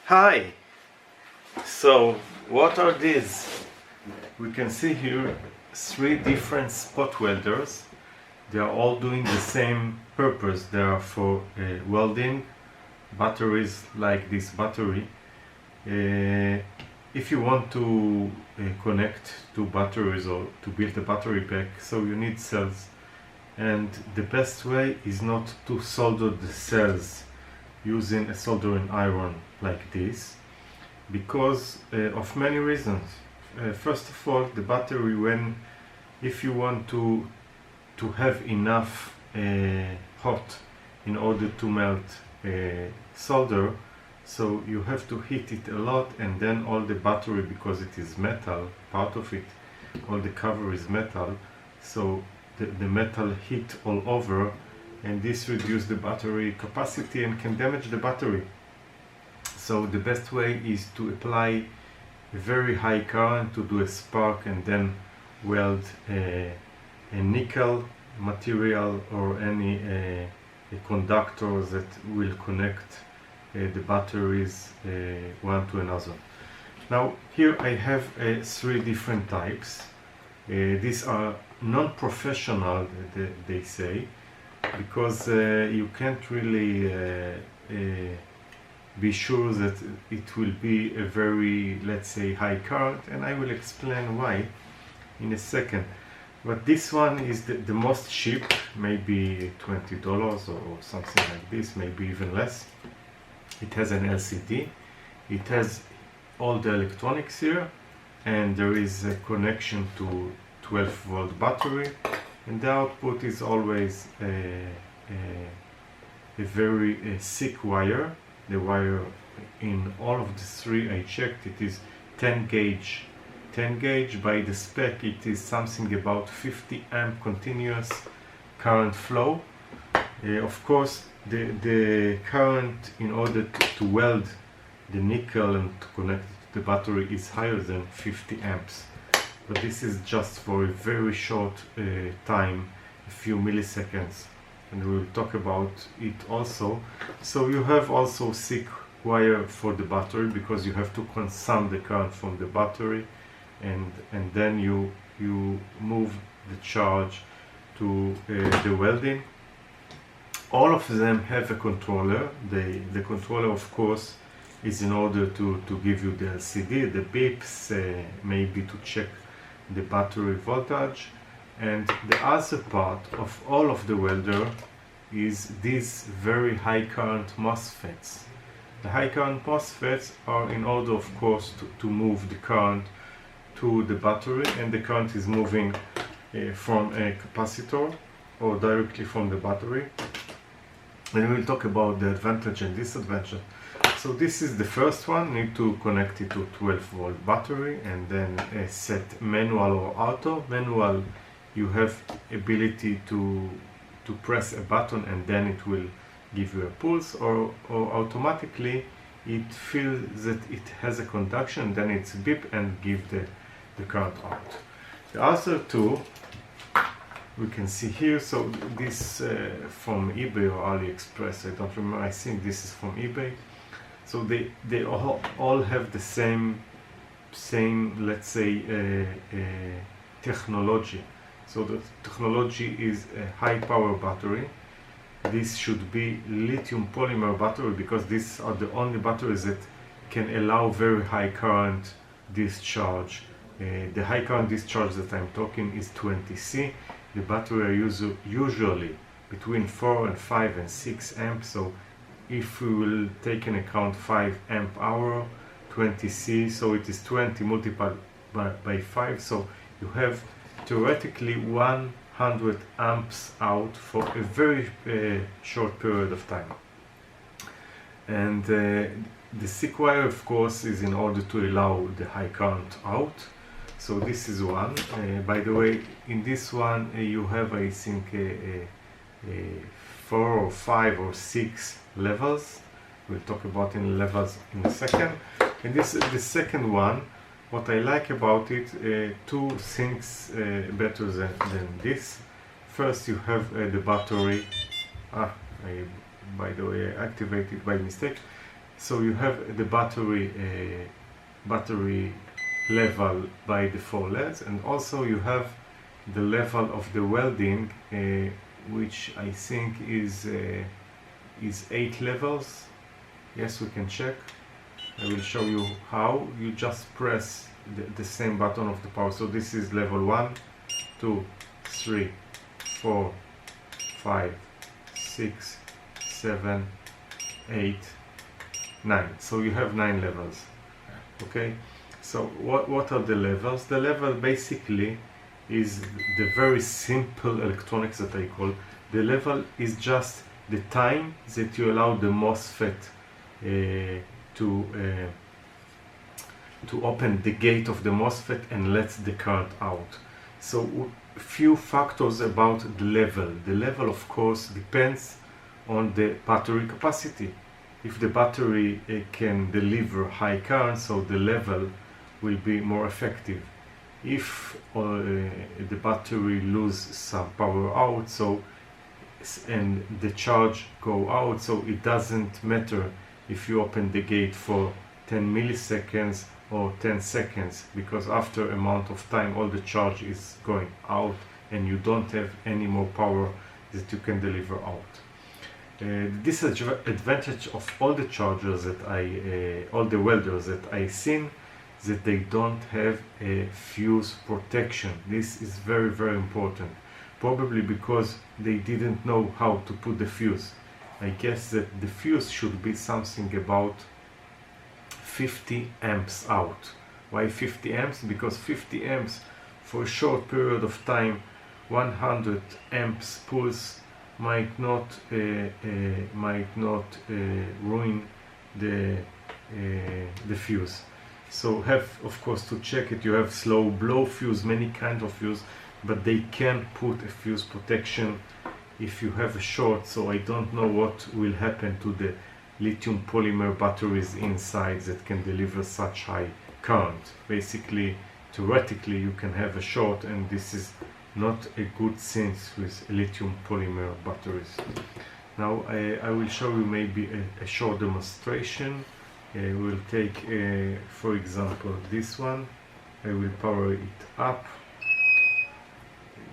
Hi! So, what are these? We can see here three different spot welders. They are all doing the same purpose. They are for welding batteries like this battery. If you want to connect two batteries or to build a battery pack, so you need cells. And the best way is not to solder the cells using a soldering iron like this, because of many reasons. First of all, the battery, if you want to have enough hot in order to melt solder, so you have to heat it a lot, and then all the battery, because it is metal, part of it, all the cover is metal, so the metal heat all over, and this reduces the battery capacity and can damage the battery. So the best way is to apply a very high current to do a spark and then weld a nickel material or any a conductor that will connect the batteries one to another. Now here I have three different types. These are non-professional, they say, because you can't really be sure that it will be a very, let's say, high current, and I will explain why in a second. But this one is the most cheap, maybe $20 or something like this, maybe even less. It has an LCD, it has all the electronics here, and there is a connection to 12-volt battery, and the output is always a very thick wire. The wire in all of the three I checked, it is 10 gauge. 10 gauge by the spec, it is something about 50 amp continuous current flow. Of course, the current in order to weld the nickel and to connect it to the battery is higher than 50 amps. But this is just for a very short time, a few milliseconds, and we will talk about it also. So you have also thick wire for the battery, because you have to consume the current from the battery, and then you move the charge to the welding. All of them have a controller. The controller, of course, is in order to give you the LCD, the beeps, maybe to check the battery voltage. And the other part of all of the welder is these very high current MOSFETs. The high current MOSFETs are in order, of course, to move the current to the battery, and the current is moving from a capacitor or directly from the battery. And we'll talk about the advantage and disadvantage. So this is the first one. You need to connect it to 12-volt battery, and then set manual or auto. Manual, you have ability to press a button and then it will give you a pulse, or automatically it feels that it has a conduction, and then it's beep and give the current out. The other two we can see here. So this from eBay or AliExpress, I don't remember, I think this is from eBay. So they all have the same let's say technology. So the technology is a high power battery. This should be lithium polymer battery, because these are the only batteries that can allow very high current discharge. The high current discharge that I'm talking is 20C. The battery are usually between 4 and 5 and 6 amps. So if we will take in account 5 amp hour, 20C, so it is 20 multiplied by 5. So you have theoretically 100 amps out for a very short period of time. And the thick wire, of course, is in order to allow the high current out. So this is one. By the way, in this one you have, I think, 4 or 5 or 6 levels. We'll talk about in levels in a second. And this is the second one. What I like about it, two things better than this. First, you have the battery. By the way, I activated by mistake. So you have the battery level by the 4 LEDs, and also you have the level of the welding, which I think is 8 levels. Yes, we can check. I will show you how. You just press the same button of the power. So this is level 1, 2, 3, 4, 5, 6, 7, 8, 9. So you have 9 levels. Okay, so what are the levels? The level basically is the very simple electronics that I call. The level is just the time that you allow the MOSFET to open the gate of the MOSFET and let the current out. So few factors about the level. The level, of course, depends on the battery capacity. If the battery can deliver high current, so the level will be more effective. If the battery loses some power out, and the charge go out, so it doesn't matter if you open the gate for 10 milliseconds or 10 seconds, because after amount of time all the charge is going out and you don't have any more power that you can deliver out. Disadvantage of all the chargers that all the welders that I seen, that they don't have a fuse protection. This is very, very important. Probably because they didn't know how to put the fuse. I guess that the fuse should be something about 50 amps out. Why 50 amps? Because 50 amps for a short period of time, 100 amps pulse might not ruin the fuse. So have, of course, to check it. You have slow blow fuse, many kinds of fuse, but they can put a fuse protection if you have a short. So I don't know what will happen to the lithium polymer batteries inside that can deliver such high current. Basically, theoretically, you can have a short, and this is not a good thing with lithium polymer batteries. Now I will show you maybe a short demonstration. We'll take for example this one. I will power it up.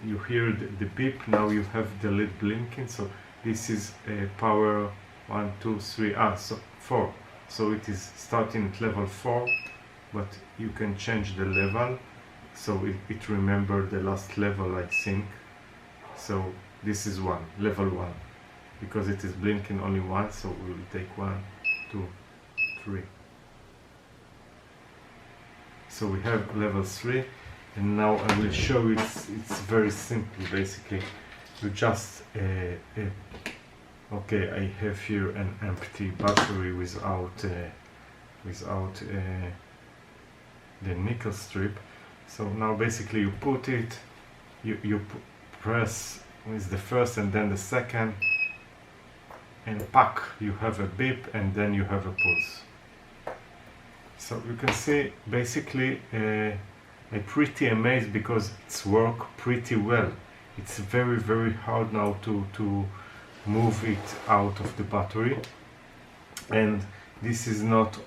You hear the beep. Now you have the LED blinking. So this is power 1, 2, 3, so 4. So it is starting at level 4, but you can change the level, so it remember the last level, I think. So this is level 1, because it is blinking only once. So we will take 1, 2, 3. So we have level 3, and now I will show you. It's very simple. Basically, you just okay, I have here an empty battery without the nickel strip. So now basically you put it, you press with the first and then the second, and pack, you have a beep and then you have a pulse. So you can see basically I'm pretty amazed because it's work pretty well. It's very, very hard now to move it out of the battery, and this is not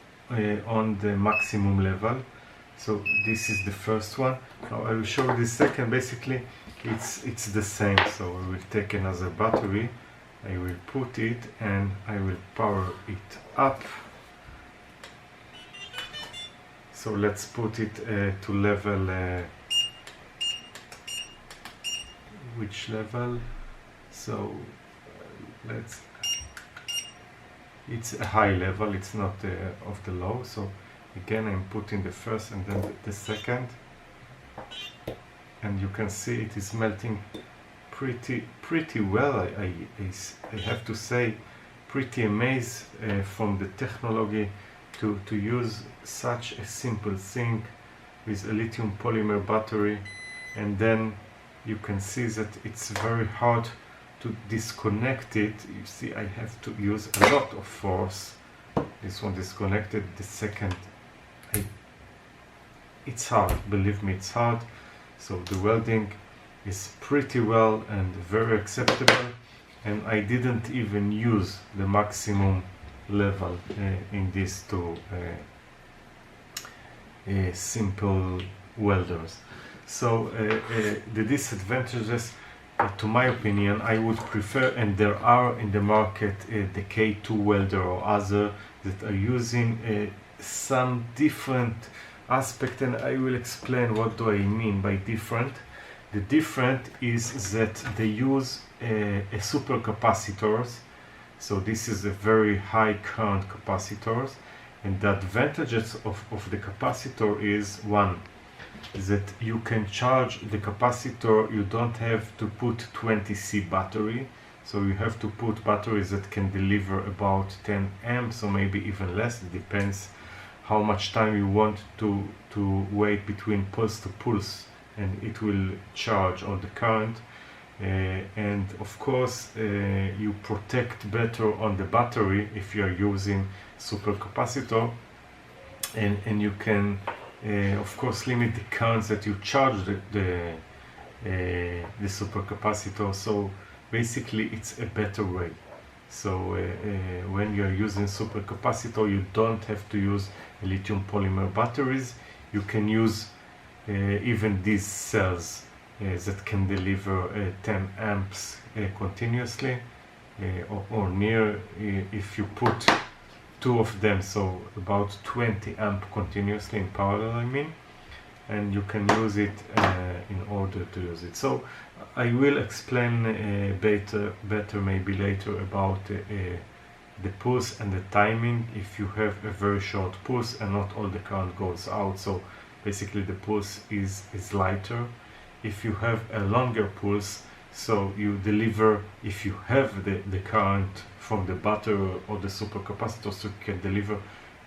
on the maximum level. So this is the first one. Now I will show you the second. Basically it's the same. So I will take another battery, I will put it, and I will power it up. So let's put it to level which level? So it's a high level, it's not of the low. So again I'm putting the first and then the second, and you can see it is melting pretty well. I have to say, pretty amazed from the technology to use such a simple thing with a lithium polymer battery. And then you can see that it's very hard to disconnect it. You see, I have to use a lot of force. This one disconnected, the second, it's hard, believe me, it's hard. So the welding is pretty well and very acceptable, and I didn't even use the maximum level in these two simple welders. So the disadvantages, to my opinion, I would prefer, and there are in the market, the K2 welder or other that are using some different aspect, and I will explain what do I mean by different. The different is that they use a supercapacitors, so this is a very high current capacitors, and the advantages of the capacitor is, one, that you can charge the capacitor, you don't have to put 20C battery, so you have to put batteries that can deliver about 10 amps or maybe even less. It depends how much time you want to wait between pulse to pulse, and it will charge all the current. And of course you protect better on the battery if you are using supercapacitor, and you can of course limit the currents that you charge the supercapacitor. So basically it's a better way. So when you are using supercapacitor, you don't have to use lithium polymer batteries. You can use even these cells that can deliver 10 amps continuously or near, if you put two of them, so about 20 amp continuously in parallel, I mean, and you can use it in order to use it. So I will explain better maybe later about the pulse and the timing if you have a very short pulse and not all the current goes out. So basically the pulse is lighter. If you have a longer pulse, so you deliver, if you have the current from the battery or the supercapacitor, so you can deliver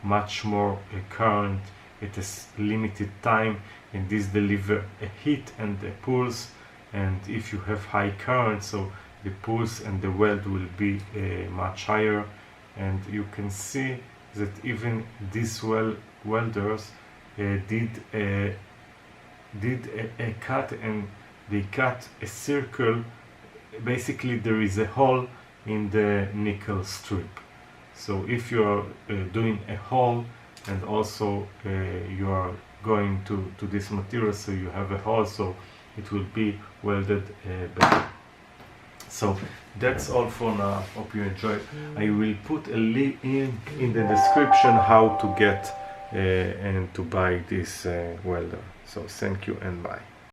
much more current at a limited time, and this deliver a heat and a pulse. And if you have high current, so the pulse and the weld will be much higher. And you can see that even these welders did a cut, and they cut a circle. Basically there is a hole in the nickel strip. So if you are doing a hole, and also you are going to this material, so you have a hole, so it will be welded better. So that's all for now. Hope you enjoyed. I will put a link in the description how to get and to buy this welder. So thank you and bye.